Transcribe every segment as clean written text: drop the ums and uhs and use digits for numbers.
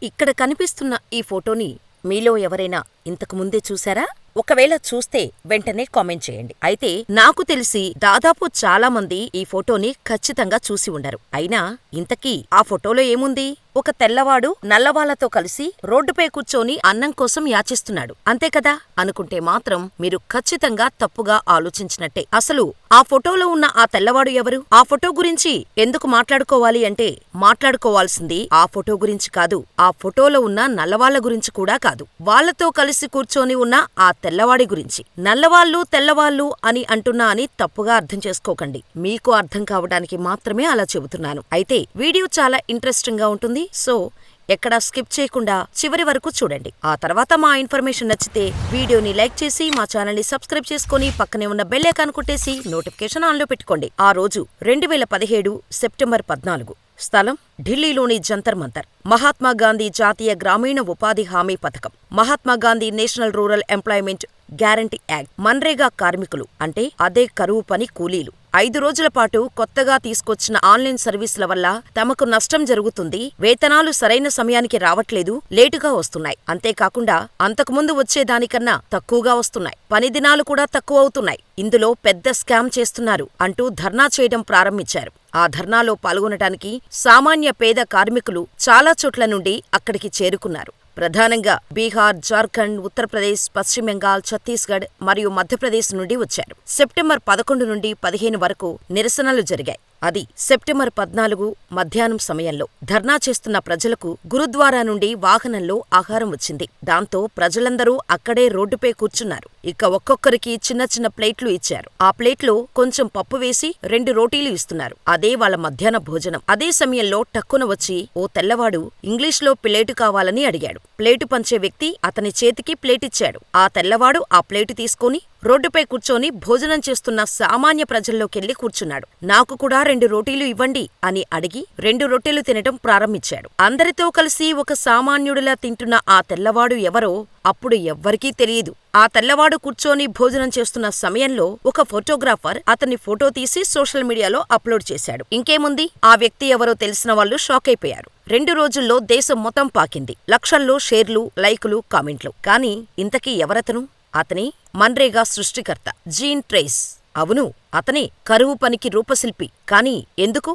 ఇక్కడ కనిపిస్తున్న ఈ ఫోటోని మీలో ఎవరైనా ఇంతకు ముందే చూశారా? ఒకవేళ చూస్తే వెంటనే కామెంట్ చేయండి. అయితే నాకు తెలిసి దాదాపు చాలా మంది ఈ ఫోటోని ఖచ్చితంగా చూసి ఉండరు. అయినా ఇంతకీ ఆ ఫోటోలో ఏముంది? ఒక తెల్లవాడు నల్లవాళ్లతో కలిసి రోడ్డుపై కూర్చొని అన్నం కోసం యాచిస్తున్నాడు. అంతే కదా అనుకుంటే మాత్రం మీరు ఖచ్చితంగా తప్పుగా ఆలోచించినట్టే. అసలు ఆ ఫోటోలో ఉన్న ఆ తెల్లవాడు ఎవరు? ఆ ఫోటో గురించి ఎందుకు మాట్లాడుకోవాలి అంటే మాట్లాడుకోవాల్సింది ఆ ఫోటో గురించి కాదు, ఆ ఫోటోలో ఉన్న నల్లవాళ్ల గురించి కూడా కాదు, వాళ్లతో కలిసి కూర్చొని ఉన్న ఆ తెల్లవాడి గురించి. నల్లవాళ్ళు తెల్లవాళ్ళు అని అంటున్నా అని తప్పుగా అర్థం చేసుకోకండి. మీకు అర్థం కావడానికి మాత్రమే అలా చెబుతున్నాను. అయితే వీడియో చాలా ఇంట్రెస్టింగ్ గా ఉంటుంది. సో ఎక్కడా స్కిప్ చేయకుండా చివరి వరకు చూడండి. ఆ తర్వాత మా ఇన్ఫర్మేషన్ నచ్చితే వీడియోని లైక్ చేసి మా ఛానల్ ని సబ్స్క్రైబ్ చేసుకుని పక్కనే ఉన్న బెల్ ఐకాన్ కొట్టేసి నోటిఫికేషన్ ఆన్ లో పెట్టుకోండి. ఆ రోజు 2017 సెప్టెంబర్ 14. స్థలం ఢిల్లీలోని జంతర్ మంతర్. మహాత్మాగాంధీ జాతీయ గ్రామీణ ఉపాధి హామీ పథకం, Mahatma Gandhi national rural employment guarantee act, MNREGA కార్మికులు అంటే అదే కరువు పని కూలీలు. 5 రోజుల పాటు కొత్తగా తీసుకొచ్చిన ఆన్లైన్ సర్వీసుల వల్ల తమకు నష్టం జరుగుతుంది, వేతనాలు సరైన సమయానికి రావట్లేదు, లేటుగా వస్తున్నాయి. అంతేకాకుండా అంతకుముందు వచ్చేదానికన్నా తక్కువగా వస్తున్నాయి, పని దినాలు కూడా తక్కువవుతున్నాయి, ఇందులో పెద్ద స్కామ్ చేస్తున్నారు అంటూ ధర్నా చేయడం ప్రారంభించారు. ఆ ధర్నాలో పాల్గొనటానికి సామాన్య పేద కార్మికులు చాలా చోట్ల నుండి అక్కడికి చేరుకున్నారు. ప్రధానంగా బీహార్, జార్ఖండ్, ఉత్తరప్రదేశ్, పశ్చిమ బెంగాల్, ఛత్తీస్గఢ్ మరియు మధ్యప్రదేశ్ నుండి వచ్చారు. సెప్టెంబర్ 11 నుండి 15 వరకు నిరసనలు జరిగాయి. అది సెప్టెంబర్ 14 మధ్యాహ్నం సమయంలో. ధర్నా చేస్తున్న ప్రజలకు గురుద్వారా నుండి వాహనంలో ఆహారం వచ్చింది. దాంతో ప్రజలందరూ అక్కడే రోడ్డుపై కూర్చున్నారు. ఇక ఒక్కొక్కరికి చిన్న చిన్న ప్లేట్లు ఇచ్చారు. ఆ ప్లేట్లో కొంచెం పప్పు వేసి 2 రోటీలు ఇస్తున్నారు. అదే వాళ్ళ మధ్యాహ్న భోజనం. అదే సమయంలో టక్కున వచ్చి ఓ తెల్లవాడు ఇంగ్లీష్లో ప్లేటు కావాలని అడిగాడు. ప్లేటు పంచే వ్యక్తి అతని చేతికి ప్లేటిచ్చాడు. ఆ తెల్లవాడు ఆ ప్లేటు తీసుకొని రోడ్డుపై కూర్చొని భోజనం చేస్తున్న సామాన్య ప్రజల్లోకెళ్లి కూర్చున్నాడు. నాకు కూడా 2 రోటీలు ఇవ్వండి అని అడిగి 2 రొట్టెలు తినటం ప్రారంభించాడు. అందరితో కలిసి ఒక సామాన్యుడిలా తింటున్న ఆ తెల్లవాడు ఎవరో అప్పుడు ఎవ్వరికీ తెలియదు. ఆ తెల్లవాడు కూర్చొని భోజనం చేస్తున్న సమయంలో ఒక ఫోటోగ్రాఫర్ అతని ఫోటో తీసి సోషల్ మీడియాలో అప్లోడ్ చేశాడు. ఇంకేముంది, ఆ వ్యక్తి ఎవరో తెలిసిన వాళ్ళు షాక్ అయిపోయారు. 2 రోజుల్లో దేశం మొత్తం పాకింది. లక్షల్లో షేర్లు, లైకులు, కామెంట్లు. కానీ ఇంతకీ ఎవరతను? అతని మన్రేగా సృష్టికర్త జీన్ ట్రేస్. అవును, అతనే కరువు పనికి రూపశిల్పి. కానీ ఎందుకు?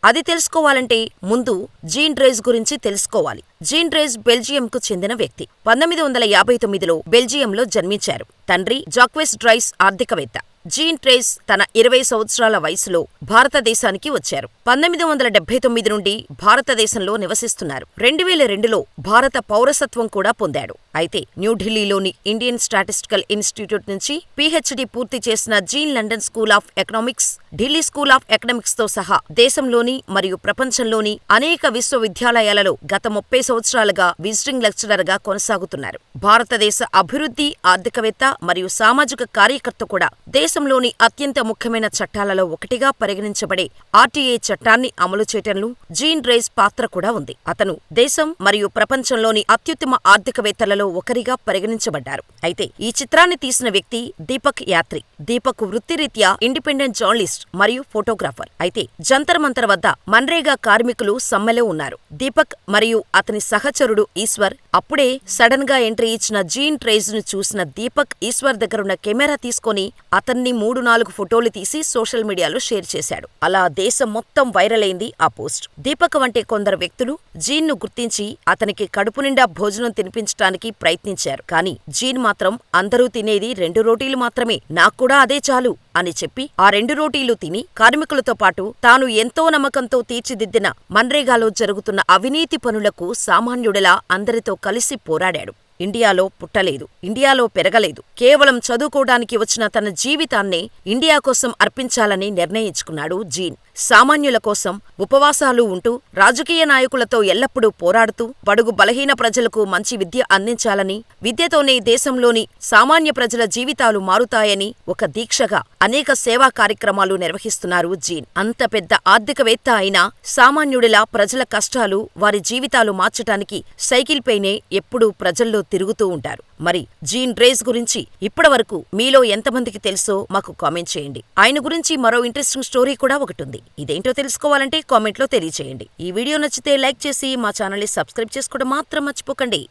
అది తెలుసుకోవాలంటే ముందు జీన్ ట్రేస్ గురించి తెలుసుకోవాలి. జీన్ ట్రేస్ బెల్జియంకు చెందిన వ్యక్తి. 1959లో బెల్జియంలో జన్మించారు. తండ్రి జాక్వెస్ డ్రైస్ ఆర్థికవేత్త. జీన్ ట్రేస్ తన 20 సంవత్సరాల వయసులో భారతదేశానికి వచ్చారు. 1979 నుండి భారతదేశంలో నివసిస్తున్నారు. 2002లో భారత పౌరసత్వం కూడా పొందాడు. అయితే న్యూఢిల్లీలోని ఇండియన్ స్టాటిస్టికల్ ఇన్స్టిట్యూట్ నుంచి పీహెచ్డీ పూర్తి చేసిన Jean London school of economics, Delhi school of ఎకనామిక్స్తో సహా దేశంలోని మరియు ప్రపంచంలోని అనేక విశ్వవిద్యాలయాలలో గత 30 సంవత్సరాలుగా విజిటింగ్ లెక్చరర్గా కొనసాగుతున్నారు. భారతదేశ అభివృద్ధి, ఆర్థికవేత్త మరియు సామాజిక కార్యకర్త కూడా. దేశంలోని అత్యంత ముఖ్యమైన చట్టాలలో ఒకటిగా పరిగణించబడే ఆర్టీఏ చట్టాన్ని అమలు చేయటంలో జీన్ ట్రేస్ పాత్ర కూడా ఉంది. అతను దేశం మరియు ప్రపంచంలోని అత్యుత్తమ ఆర్థికవేత్తలలో ఒకరిగా పరిగణించబడ్డారు. అయితే ఈ చిత్రాన్ని తీసిన వ్యక్తి దీపక్ యాత్రి. దీపక్ వృత్తిరీత్యా ఇండిపెండెంట్ జర్నలిస్ట్ మరియు ఫోటోగ్రాఫర్. అయితే జంతర్ మంతర్ వద్ద మన్రేగా కార్మికులు సమ్మెలో ఉన్నారు. దీపక్ మరియు అతని సహచరుడు ఈశ్వర్ అప్పుడే సడన్ గా ఎంట్రీ ఇచ్చిన జీన్ ట్రేస్ ను చూసిన దీపక్ ఈశ్వర్ దగ్గరున్న కెమెరా తీసుకొని అతన్ని 3-4 ఫోటోలు తీసి సోషల్ మీడియాలో షేర్ చేశాడు. అలా దేశం మొత్తం వైరల్ అయింది ఆ పోస్ట్. దీపక్ వంటి కొందరు వ్యక్తులు జీన్ ను గుర్తించి అతనికి కడుపు నిండా భోజనం తినిపించటానికి ప్రయత్నించారు. కానీ జీన్ మాత్రం అందరూ తినేది 2 రోటీలు మాత్రమే, నాక్కూడా అదే చాలు అని చెప్పి ఆ 2 రోటీలు తిని కార్మికులతో పాటు తాను ఎంతో నమ్మకంతో తీర్చిదిద్దిన మన్రేగాలో జరుగుతున్న అవినీతి పనులకు సామాన్యుడిలా అందరితో కలిసి పోరాడాడు. ఇండియాలో పుట్టలేదు, ఇండియాలో పెరగలేదు, కేవలం చదువుకోవడానికి వచ్చిన తన జీవితాన్నే ఇండియా కోసం అర్పించాలని నిర్ణయించుకున్నాడు జీన్. సామాన్యుల కోసం ఉపవాసాలు ఉంటూ రాజకీయ నాయకులతో ఎల్లప్పుడూ పోరాడుతూ బడుగు బలహీన ప్రజలకు మంచి విద్య అందించాలని, విద్యతోనే దేశంలోని సామాన్య ప్రజల జీవితాలు మారుతాయని ఒక దీక్షగా అనేక సేవా కార్యక్రమాలు నిర్వహిస్తున్నారు జీన్. అంత పెద్ద ఆర్థికవేత్త అయినా సామాన్యుడిలా ప్రజల కష్టాలు, వారి జీవితాలు మార్చటానికి సైకిల్ పైనే ఎప్పుడూ ప్రజల్లో తిరుగుతూ ఉంటారు. మరి జీన్ ట్రేస్ గురించి ఇప్పటివరకు మీలో ఎంతమందికి తెలుసో మాకు కామెంట్ చేయండి. ఆయన గురించి మరో ఇంట్రెస్టింగ్ స్టోరీ కూడా ఒకటుంది. ఇదేంటో తెలుసుకోవాలంటే కామెంట్లో తెలియచేయండి. ఈ వీడియో నచ్చితే లైక్ చేసి మా ఛానల్ని సబ్స్క్రైబ్ చేసుకోవడం మాత్రం మర్చిపోకండి.